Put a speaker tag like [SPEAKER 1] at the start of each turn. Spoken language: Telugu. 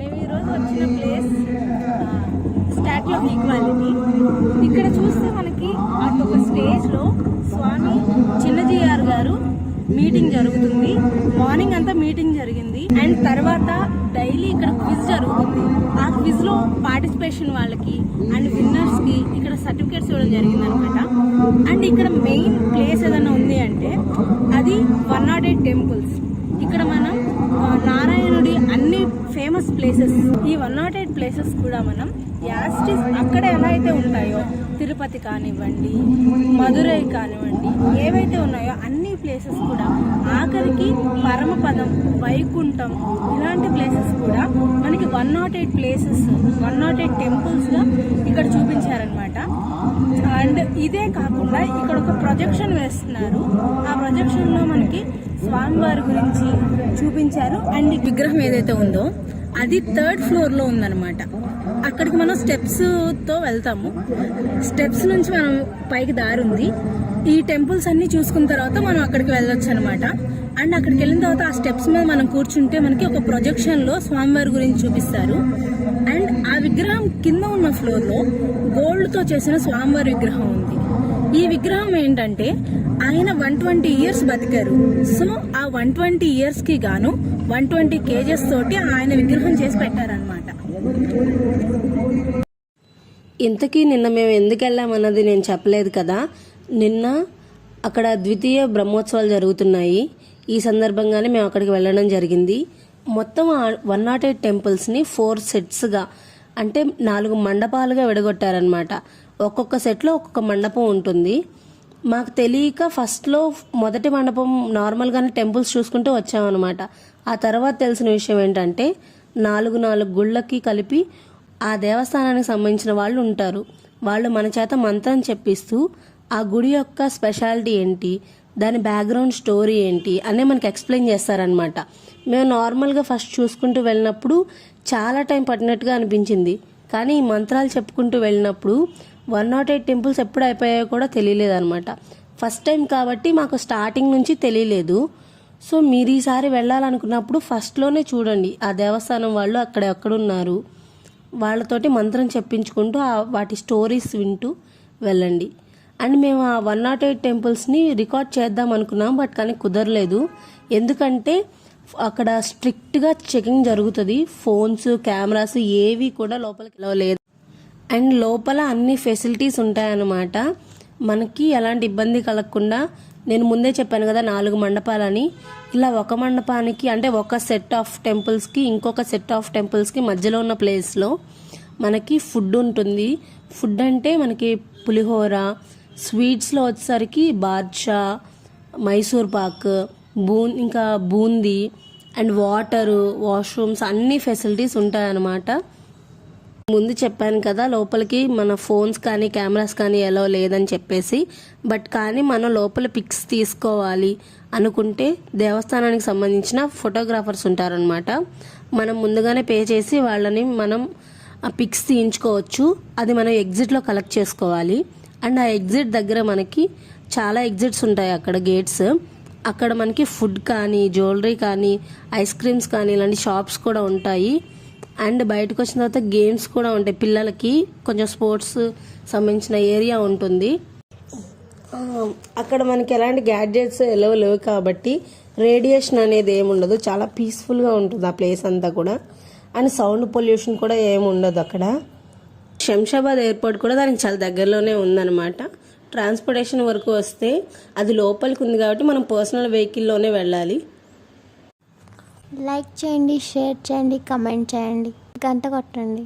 [SPEAKER 1] మేము ఈరోజు వచ్చిన ప్లేస్ స్టాట్యూ ఆఫ్ ఈక్వాలిటీ. ఇక్కడ చూస్తే మనకి అటు ఒక స్టేజ్లో స్వామి చిన్నజీఆర్ గారు మీటింగ్ జరుగుతుంది. మార్నింగ్ అంతా మీటింగ్ జరిగింది అండ్ తర్వాత డైలీ ఇక్కడ క్విజ్ జరుగుతుంది. ఆ క్విజ్ లో పార్టిసిపేషన్ వాళ్ళకి అండ్ విన్నర్స్ కి ఇక్కడ సర్టిఫికేట్స్ ఇవ్వడం జరిగింది అనమాట. అండ్ ఇక్కడ మెయిన్ ప్లేస్ ఏదైనా ఉంది అంటే అది 108 టెంపుల్స్. ఇక్కడ మనం నారాయణుడి అన్ని ఫేమస్ ప్లేసెస్, ఈ 108 ప్లేసెస్ కూడా మనం యాస్టిస్ అక్కడ ఎలా అయితే ఉంటాయో, తిరుపతి కానివ్వండి, మధురై కానివ్వండి, ఏవైతే ఉన్నాయో అన్ని ప్లేసెస్ కూడా ఆఖరికి పరమపదం, వైకుంఠం ఇలాంటి ప్లేసెస్ కూడా మనకి 108 ప్లేసెస్, 108 టెంపుల్స్గా ఇక్కడ చూపించారనమాట. అండ్ ఇదే కాకుండా ఇక్కడ ఒక ప్రొజెక్షన్ వేస్తున్నారు. ఆ ప్రొజెక్షన్లో మనకి స్వామివారి గురించి చూపించారు. అండ్ ఈ విగ్రహం ఏదైతే ఉందో అది 3rd ఫ్లోర్లో ఉందన్నమాట. అక్కడికి మనం స్టెప్స్తో వెళ్తాము. స్టెప్స్ నుంచి మనం పైకి దారి ఉంది. ఈ టెంపుల్స్ అన్ని చూసుకున్న తర్వాత మనం అక్కడికి వెళ్ళొచ్చు అనమాట. అండ్ అక్కడికి వెళ్ళిన తర్వాత ఆ స్టెప్స్ మీద మనం కూర్చుంటే మనకి ఒక ప్రొజెక్షన్లో స్వామివారి గురించి చూపిస్తారు. అండ్ ఆ విగ్రహం కింద ఉన్న ఫ్లోర్లో గోల్డ్తో చేసిన స్వామివారి విగ్రహం ఉంది. ఈ విగ్రహం ఏంటంటే ఆయన 120 ఇయర్స్ బతికారు. సో ఆ 120 ఇయర్స్కి గాను 120 కేజెస్ తోటి ఆయన విగ్రహం చేసి పెట్టారనమాట.
[SPEAKER 2] ఇంతకీ నిన్న మేము ఎందుకు వెళ్ళామన్నది నేను చెప్పలేదు కదా. నిన్న అక్కడ ద్వితీయ బ్రహ్మోత్సవాలు జరుగుతున్నాయి. ఈ సందర్భంగానే మేము అక్కడికి వెళ్ళడం జరిగింది. మొత్తం 108 టెంపుల్స్ని 4 సెట్స్గా అంటే 4 మండపాలుగా విడగొట్టారనమాట. ఒక్కొక్క సెట్లో ఒక్కొక్క మండపం ఉంటుంది. మాకు తెలియక ఫస్ట్లో మొదటి మండపం నార్మల్గానే టెంపుల్స్ చూసుకుంటూ వచ్చామన్నమాట. ఆ తర్వాత తెలిసిన విషయం ఏంటంటే 4 గుళ్ళకి కలిపి ఆ దేవస్థానానికి సంబంధించిన వాళ్ళు ఉంటారు. వాళ్ళు మన చేత మంత్రం చెప్పిస్తూ ఆ గుడి యొక్క స్పెషాలిటీ ఏంటి, దాని బ్యాక్గ్రౌండ్ స్టోరీ ఏంటి అనే మనకి ఎక్స్ప్లెయిన్ చేస్తారనమాట. మేము నార్మల్గా ఫస్ట్ చూసుకుంటూ వెళ్ళినప్పుడు చాలా టైం పట్టినట్టుగా అనిపించింది. కానీ ఈ మంత్రాలు చెప్పుకుంటూ వెళ్ళినప్పుడు 108 టెంపుల్స్ ఎప్పుడు అయిపోయాయో కూడా తెలియలేదన్నమాట. ఫస్ట్ టైం కాబట్టి మాకు స్టార్టింగ్ నుంచి తెలియలేదు. సో మీరు ఈసారి వెళ్ళాలనుకున్నప్పుడు ఫస్ట్లోనే చూడండి ఆ దేవస్థానం వాళ్ళు అక్కడ ఎక్కడున్నారు, వాళ్ళతోటి మంత్రం చెప్పించుకుంటూ వాటి స్టోరీస్ వింటూ వెళ్ళండి. అండ్ మేము ఆ 108 టెంపుల్స్ని రికార్డ్ చేద్దాం అనుకున్నాం, బట్ కానీ కుదరలేదు. ఎందుకంటే అక్కడ స్ట్రిక్ట్గా చెకింగ్ జరుగుతుంది. ఫోన్స్, కెమెరాస్ ఏవి కూడా లోపలికి వెళ్ళలేదు. అండ్ లోపల అన్ని ఫెసిలిటీస్ ఉంటాయన్నమాట. మనకి ఎలాంటి ఇబ్బంది కలగకుండా, నేను ముందే చెప్పాను కదా 4 మండపాలని, ఇలా ఒక మండపానికి అంటే ఒక సెట్ ఆఫ్ టెంపుల్స్కి ఇంకొక సెట్ ఆఫ్ టెంపుల్స్కి మధ్యలో ఉన్న ప్లేస్లో మనకి ఫుడ్ ఉంటుంది. ఫుడ్ అంటే మనకి పులిహోర, స్వీట్స్లో వచ్చేసరికి బాద్షా, మైసూర్ పాక్, ఇంకా బూందీ అండ్ వాటరు, వాష్రూమ్స్ అన్ని ఫెసిలిటీస్ ఉంటాయన్నమాట. ముందు చెప్పాను కదా లోపలికి మన ఫోన్స్ కానీ కెమెరాస్ కానీ ఎలా లేదని చెప్పేసి. బట్ కానీ మనం లోపల పిక్స్ తీసుకోవాలి అనుకుంటే దేవస్థానానికి సంబంధించిన ఫోటోగ్రాఫర్స్ ఉంటారనమాట. మనం ముందుగానే పే చేసి వాళ్ళని మనం ఆ పిక్స్ తీయించుకోవచ్చు. అది మనం ఎగ్జిట్లో కలెక్ట్ చేసుకోవాలి. అండ్ ఆ ఎగ్జిట్ దగ్గర మనకి చాలా ఎగ్జిట్స్ ఉంటాయి, అక్కడ గేట్స్. అక్కడ మనకి ఫుడ్ కానీ, జ్యువెలరీ కానీ, ఐస్ క్రీమ్స్ కానీ ఇలాంటి షాప్స్ కూడా ఉంటాయి. అండ్ బయటకు వచ్చిన తర్వాత గేమ్స్ కూడా ఉంటాయి. పిల్లలకి కొంచెం స్పోర్ట్స్ సంబంధించిన ఏరియా ఉంటుంది. అక్కడ మనకి ఎలాంటి గ్యాడ్జెట్స్ లేవు కాబట్టి రేడియేషన్ అనేది ఏమి ఉండదు. చాలా పీస్ఫుల్గా ఉంటుంది ఆ ప్లేస్ అంతా కూడా. అండ్ సౌండ్ పొల్యూషన్ కూడా ఏమి ఉండదు అక్కడ. శంషాబాద్ ఎయిర్పోర్ట్ కూడా దానికి చాలా దగ్గరలోనే ఉందన్నమాట. ట్రాన్స్పోర్టేషన్ వరకు వస్తే అది లోపలికి ఉంది కాబట్టి మనం పర్సనల్ వెహికల్లోనే వెళ్ళాలి.
[SPEAKER 3] లైక్ చేయండి, షేర్ చేయండి, కమెంట్ చేయండి, గంట కొట్టండి.